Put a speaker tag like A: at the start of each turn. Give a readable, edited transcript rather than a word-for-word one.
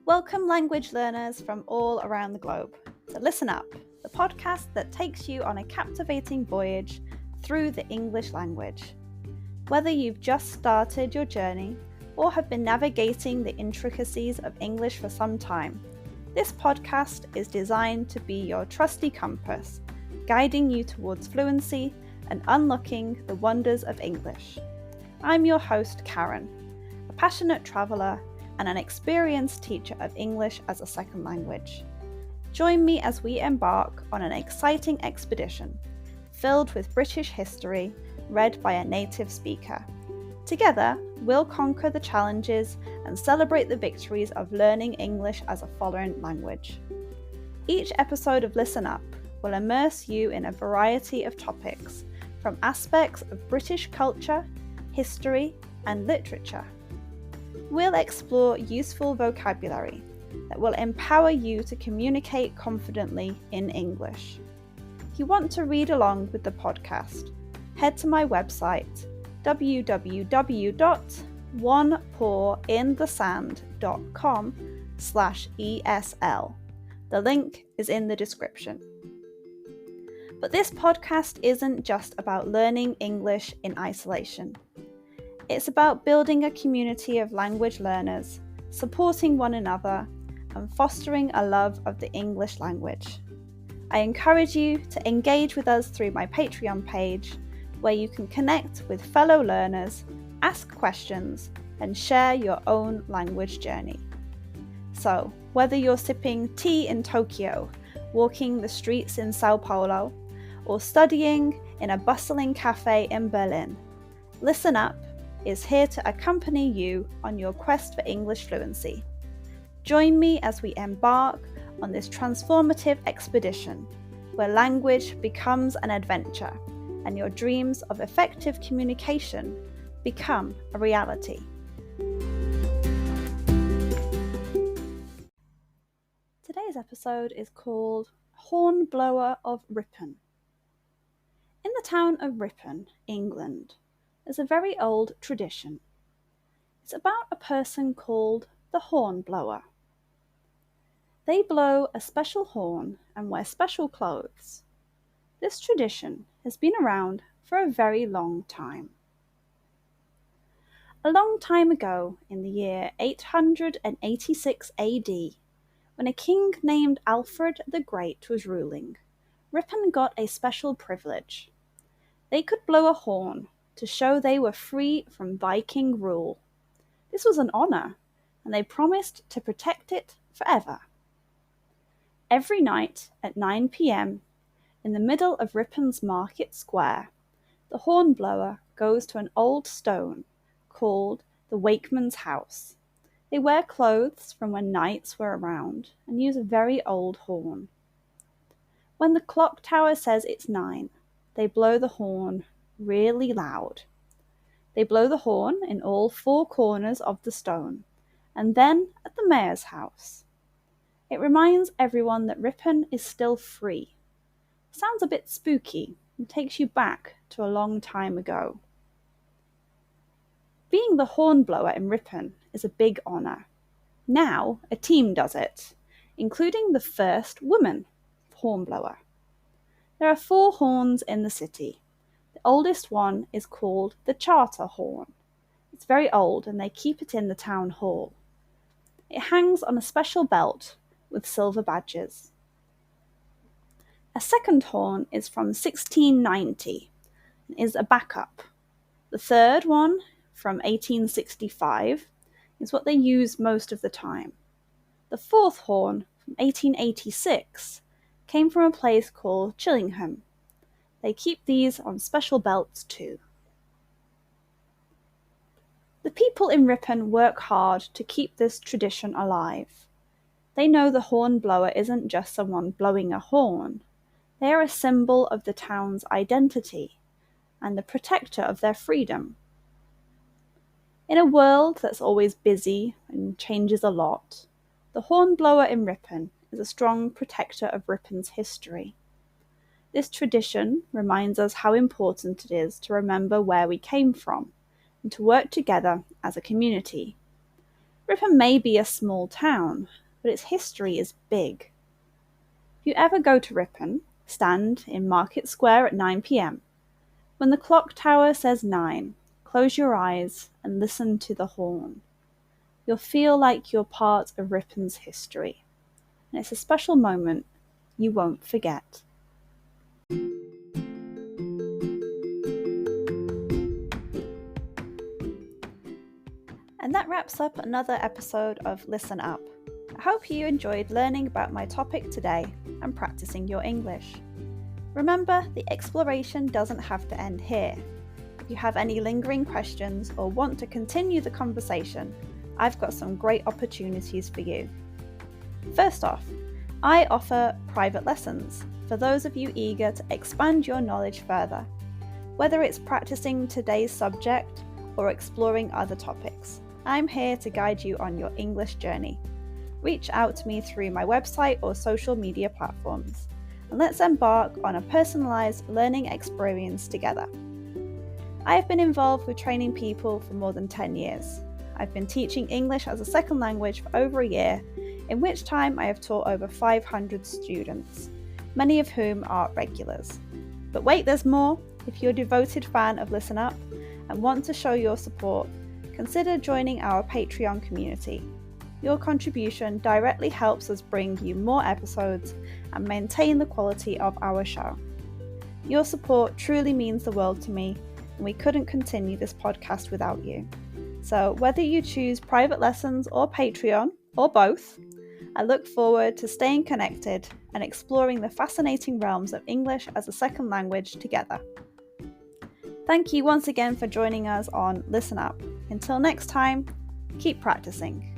A: Welcome language learners from all around the globe to Listen Up, the podcast that takes you on a captivating voyage through the English language. Whether you've just started your journey or have been navigating the intricacies of English for some time, this podcast is designed to be your trusty compass, guiding you towards fluency and unlocking the wonders of English. I'm your host, Karen, a passionate traveller and an experienced teacher of English as a second language. Join me as we embark on an exciting expedition filled with British history read by a native speaker. Together, we'll conquer the challenges and celebrate the victories of learning English as a foreign language. Each episode of Listen Up will immerse you in a variety of topics, from aspects of British culture, history, and literature. We'll explore useful vocabulary that will empower you to communicate confidently in English. If you want to read along with the podcast, head to my website www.onepawinthesand.com/ESL. The link is in the description. But this podcast isn't just about learning English in isolation. It's about building a community of language learners, supporting one another, and fostering a love of the English language. I encourage you to engage with us through my Patreon page, where you can connect with fellow learners, ask questions, and share your own language journey. So, whether you're sipping tea in Tokyo, walking the streets in Sao Paulo, or studying in a bustling cafe in Berlin, Listen Up is here to accompany you on your quest for English fluency. Join me as we embark on this transformative expedition, where language becomes an adventure and your dreams of effective communication become a reality. Today's episode is called Hornblower of Ripon. In the town of Ripon, England, there's a very old tradition. It's about a person called the hornblower. They blow a special horn and wear special clothes. This tradition has been around for a very long time. A long time ago, in the year 886 AD, when a king named Alfred the Great was ruling, Ripon got a special privilege. They could blow a horn to show they were free from Viking rule. This was an honour, and they promised to protect it forever. Every night at 9 p.m, in the middle of Ripon's market square, the hornblower goes to an old stone called the wakeman's house. They wear clothes from when knights were around and use a very old horn. When the clock tower says it's 9, they blow the horn really loud. They blow the horn in all 4 corners of the stone, and then at the mayor's house. It reminds everyone that Ripon is still free. Sounds a bit spooky and takes you back to a long time ago. Being the hornblower in Ripon is a big honour. Now a team does it, including the first woman hornblower. There are 4 horns in the city. The oldest one is called the Charter Horn. It's very old and they keep it in the town hall. It hangs on a special belt with silver badges. A second horn is from 1690 and is a backup. The third one, from 1865, is what they use most of the time. The fourth horn, from 1886, came from a place called Chillingham. They keep these on special belts too. The people in Ripon work hard to keep this tradition alive. They know the hornblower isn't just someone blowing a horn. They are a symbol of the town's identity and the protector of their freedom. In a world that's always busy and changes a lot, the hornblower in Ripon is a strong protector of Ripon's history. This tradition reminds us how important it is to remember where we came from and to work together as a community. Ripon may be a small town, but its history is big. If you ever go to Ripon, stand in Market Square at 9 p.m. When the clock tower says 9, close your eyes and listen to the horn. You'll feel like you're part of Ripon's history, and it's a special moment you won't forget. And that wraps up another episode of Listen Up. I hope you enjoyed learning about my topic today and practicing your English. Remember, the exploration doesn't have to end here. If you have any lingering questions or want to continue the conversation, I've got some great opportunities for you. First off, I offer private lessons for those of you eager to expand your knowledge further, whether it's practicing today's subject or exploring other topics. I'm here to guide you on your English journey. Reach out to me through my website or social media platforms, and let's embark on a personalised learning experience together. I have been involved with training people for more than 10 years. I've been teaching English as a second language for over a year, in which time I have taught over 500 students, many of whom are regulars. But wait, there's more. If you're a devoted fan of Listen Up and want to show your support, consider joining our Patreon community. Your contribution directly helps us bring you more episodes and maintain the quality of our show. Your support truly means the world to me, and we couldn't continue this podcast without you. So whether you choose private lessons or Patreon, or both, I look forward to staying connected and exploring the fascinating realms of English as a second language together. Thank you once again for joining us on Listen Up. Until next time, keep practicing.